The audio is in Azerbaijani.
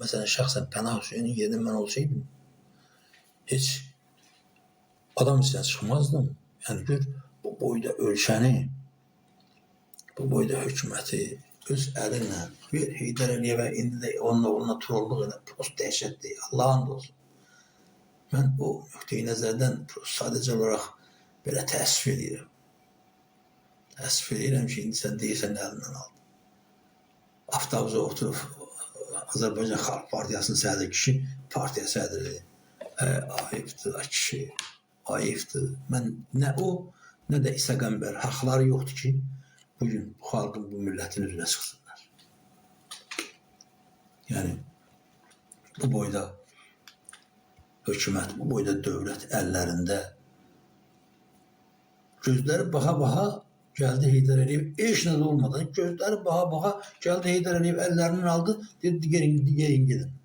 Mesela şahsen Pənah Hüseynin yerinde ben olsaydım hiç adam içine çıkmazdım. Yani gör bu boyda ölkəni, bu boyda hökuməti öz əlinlə ver Heydər Əliyevə, indi də onunla trolluq elə prost dəhşətdir. Allah'ın da olsun. Mən o nöqteyi nəzərdən sadəcə olaraq belə təəssüf edirəm. Təəssüf edirəm ki, indi sən deyirsən əlindən aldı. Aftabıza oturub Azərbaycan Xalq Partiyasının sədri kişi partiya sədridir. Ayıbdır kişi, ayıbdır. Mən nə o, nə də İsa Qəmbər haqları yoxdur ki, bugün bu xalqın, bu millətin üzünə çıxsınlar. Yəni, bu boyda hökumət, bu boyda dövlət əllərində gözləri baxa-baxa gəldi Heydər Əliyev, heç nə də olmadan gözləri baxa-baxa gəldi Heydər Əliyev əllərindən aldı, dedi, gelin gedin.